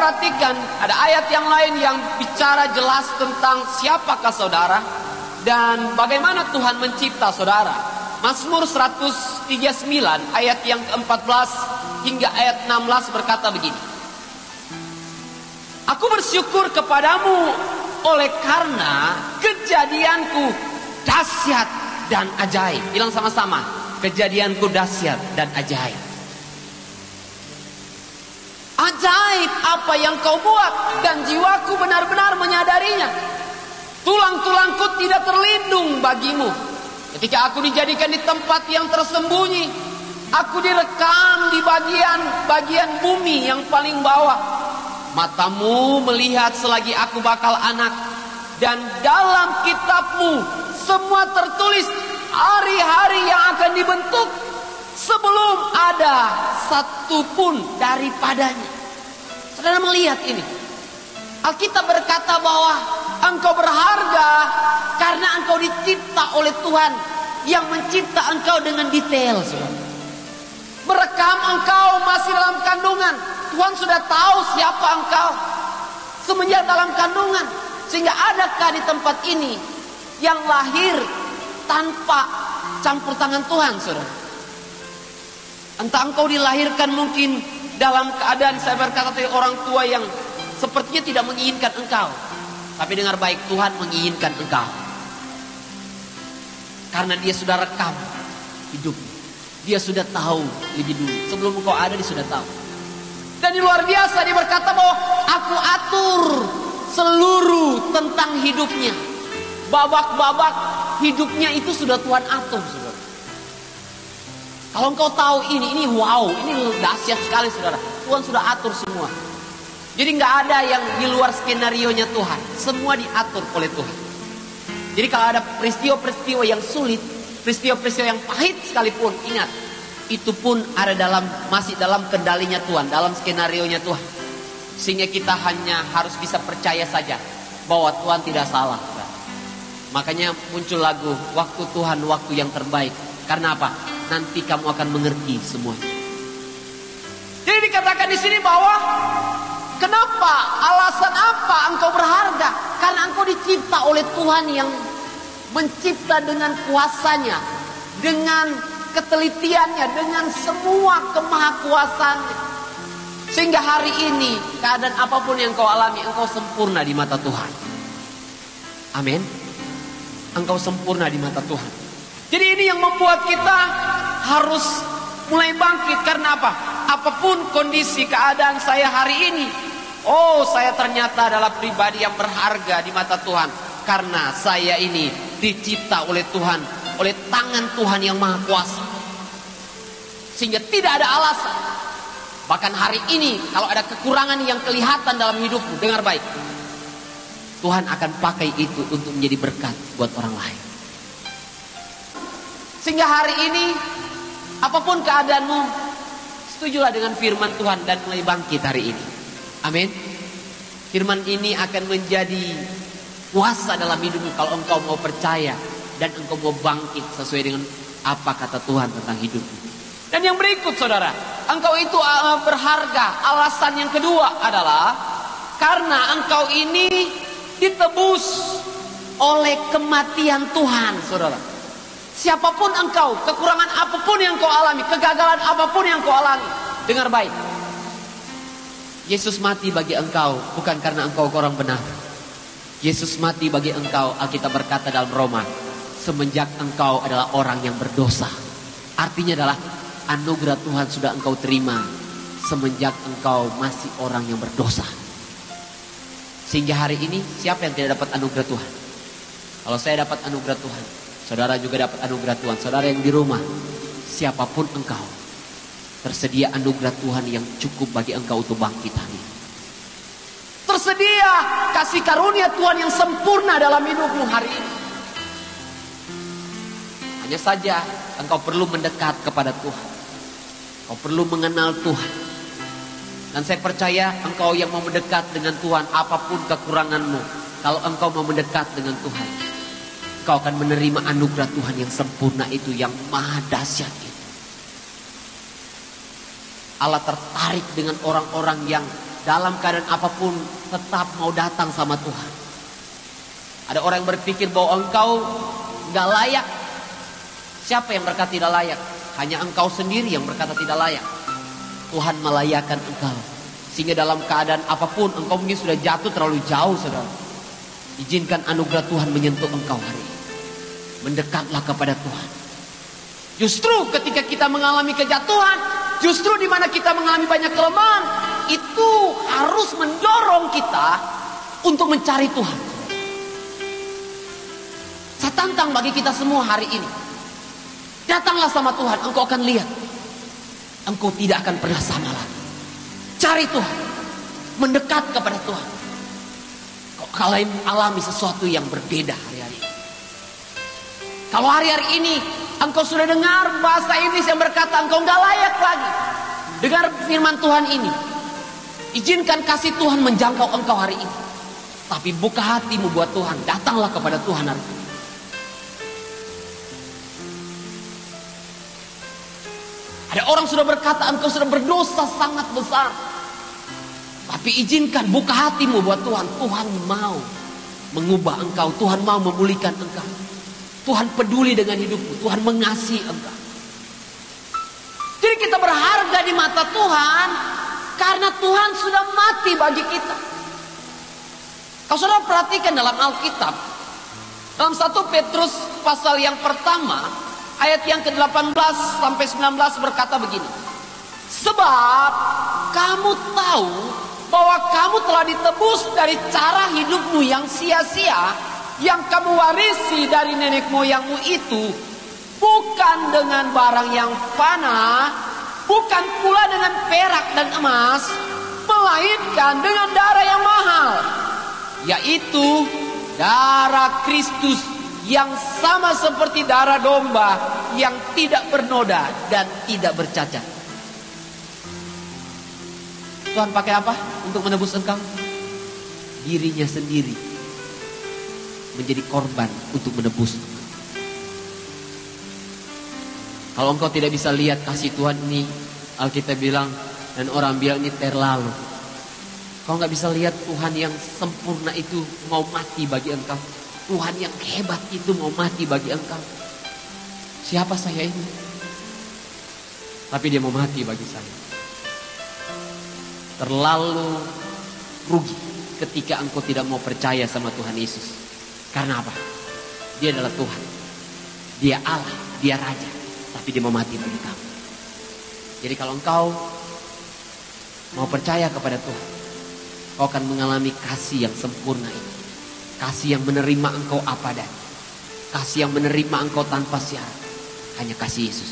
perhatikan, ada ayat yang lain yang bicara jelas tentang siapakah saudara dan bagaimana Tuhan mencipta saudara. Mazmur 139 ayat yang ke-14 hingga ayat 16 berkata begini. Aku bersyukur kepadamu oleh karena kejadianku dahsyat dan ajaib. Bilang sama-sama, kejadianku dahsyat dan ajaib. Ajaib apa yang kau buat dan jiwaku benar-benar menyadarinya. Tulang-tulangku tidak terlindung bagimu. Ketika aku dijadikan di tempat yang tersembunyi, aku direkam di bagian bumi yang paling bawah. Matamu melihat selagi aku bakal anak, dan dalam kitabmu semua tertulis hari-hari yang akan dibentuk sebelum ada satu pun daripadanya. Saudara melihat ini, Alkitab berkata bahwa engkau berharga karena engkau dicipta oleh Tuhan yang mencipta engkau dengan detail, saudara. Merekam engkau masih dalam kandungan, Tuhan sudah tahu siapa engkau semenjak dalam kandungan. Sehingga adakah di tempat ini yang lahir tanpa campur tangan Tuhan, saudara? Entah engkau dilahirkan mungkin dalam keadaan, saya berkata tadi, orang tua yang sepertinya tidak menginginkan engkau. Tapi dengar baik, Tuhan menginginkan engkau. Karena dia sudah rekam hidupmu. Dia sudah tahu lebih dulu. Sebelum engkau ada, dia sudah tahu. Dan di luar biasa, dia berkata bahwa aku atur seluruh tentang hidupnya. Babak-babak hidupnya itu sudah Tuhan atur, saudara. Kalau engkau tahu ini wow, ini dahsyat sekali, saudara. Tuhan sudah atur semua. Jadi nggak ada yang di luar skenarionya Tuhan. Semua diatur oleh Tuhan. Jadi kalau ada peristiwa-peristiwa yang sulit, peristiwa-peristiwa yang pahit sekalipun, ingat, itu pun ada masih dalam kendalinya Tuhan, dalam skenarionya Tuhan. Sehingga kita hanya harus bisa percaya saja bahwa Tuhan tidak salah. Makanya muncul lagu Waktu Tuhan, Waktu yang Terbaik. Karena apa? Nanti kamu akan mengerti semua. Jadi dikatakan di sini bahwa kenapa? Alasan apa engkau berharga? Karena engkau dicipta oleh Tuhan yang mencipta dengan kuasanya, dengan ketelitiannya, dengan semua kemahakuasaannya. Sehingga hari ini keadaan apapun yang kau alami, engkau sempurna di mata Tuhan. Amin. Engkau sempurna di mata Tuhan. Jadi ini yang membuat kita harus mulai bangkit. Karena apa? Apapun kondisi keadaan saya hari ini, oh, saya ternyata adalah pribadi yang berharga di mata Tuhan. Karena saya ini dicipta oleh Tuhan, oleh tangan Tuhan yang maha kuasa. Sehingga tidak ada alasan. Bahkan hari ini kalau ada kekurangan yang kelihatan dalam hidupmu, dengar baik, Tuhan akan pakai itu untuk menjadi berkat buat orang lain. Sehingga hari ini apapun keadaanmu, setujulah dengan firman Tuhan dan mulai bangkit hari ini. Amin. Firman ini akan menjadi kuasa dalam hidupmu kalau engkau mau percaya dan engkau mau bangkit sesuai dengan apa kata Tuhan tentang hidupmu. Dan yang berikut, saudara, engkau itu berharga. Alasan yang kedua adalah karena engkau ini ditebus oleh kematian Tuhan, saudara. Siapapun engkau, kekurangan apapun yang kau alami, kegagalan apapun yang kau alami, dengar baik, Yesus mati bagi engkau bukan karena engkau orang benar. Yesus mati bagi engkau, Alkitab berkata dalam Roma, semenjak engkau adalah orang yang berdosa. Artinya adalah anugerah Tuhan sudah engkau terima semenjak engkau masih orang yang berdosa. Sehingga hari ini siapa yang tidak dapat anugerah Tuhan? Kalau saya dapat anugerah Tuhan, saudara juga dapat anugerah Tuhan. Saudara yang di rumah, siapapun engkau, tersedia anugerah Tuhan yang cukup bagi engkau untuk bangkit hari ini. Tersedia kasih karunia Tuhan yang sempurna dalam hidupmu hari ini. Hanya saja engkau perlu mendekat kepada Tuhan. Engkau perlu mengenal Tuhan. Dan saya percaya engkau yang mau mendekat dengan Tuhan, apapun kekuranganmu, kalau engkau mau mendekat dengan Tuhan, engkau akan menerima anugerah Tuhan yang sempurna itu, yang maha dahsyat itu. Allah tertarik dengan orang-orang yang dalam keadaan apapun tetap mau datang sama Tuhan. Ada orang yang berpikir bahwa engkau gak layak. Siapa yang berkata tidak layak? Hanya engkau sendiri yang berkata tidak layak. Tuhan melayakkan engkau. Sehingga dalam keadaan apapun engkau mungkin sudah jatuh terlalu jauh, saudara. Izinkan anugerah Tuhan menyentuh engkau hari ini. Mendekatlah kepada Tuhan. Justru ketika kita mengalami kejatuhan, justru di mana kita mengalami banyak kelemahan, itu harus mendorong kita untuk mencari Tuhan. Saya tantang bagi kita semua hari ini. Datanglah sama Tuhan, engkau akan lihat. Engkau tidak akan pernah sama lagi. Cari Tuhan. Mendekat kepada Tuhan. Kau kalian alami sesuatu yang berbeda hari-hari ini. Kalau hari-hari ini engkau sudah dengar bahasa iblis yang berkata engkau gak layak lagi. Dengar firman Tuhan ini. Izinkan kasih Tuhan menjangkau engkau hari ini. Tapi buka hatimu buat Tuhan. Datanglah kepada Tuhan hari ini. Ada orang sudah berkata engkau sudah berdosa sangat besar. Tapi izinkan buka hatimu buat Tuhan. Tuhan mau mengubah engkau. Tuhan mau memulihkan engkau. Tuhan peduli dengan hidupmu. Tuhan mengasihi engkau. Jadi kita berharga di mata Tuhan. Karena Tuhan sudah mati bagi kita. Kalau saudara perhatikan dalam Alkitab. Dalam 1 Petrus pasal yang pertama. Ayat yang ke-18 sampai 19 berkata begini. Sebab kamu tahu bahwa kamu telah ditebus dari cara hidupmu yang sia-sia, yang kamu warisi dari nenek moyangmu itu, bukan dengan barang yang fana, bukan pula dengan perak dan emas, melainkan dengan darah yang mahal, yaitu darah Kristus, yang sama seperti darah domba yang tidak bernoda dan tidak bercacat. Tuhan pakai apa untuk menebus engkau? Dirinya sendiri menjadi korban untuk menebus. Kalau engkau tidak bisa lihat kasih Tuhan ini, Alkitab bilang, dan orang bilang ini terlalu. Kau gak bisa lihat Tuhan yang sempurna itu mau mati bagi engkau. Tuhan yang hebat itu mau mati bagi engkau. Siapa saya ini? Tapi dia mau mati bagi saya. Terlalu rugi ketika engkau tidak mau percaya sama Tuhan Yesus. Karena apa? Dia adalah Tuhan. Dia Allah, dia Raja. Tapi dia mau mati bagi kamu. Jadi kalau engkau mau percaya kepada Tuhan, kau akan mengalami kasih yang sempurna ini. Kasih yang menerima engkau apa adanya. Kasih yang menerima engkau tanpa syarat. Hanya kasih Yesus.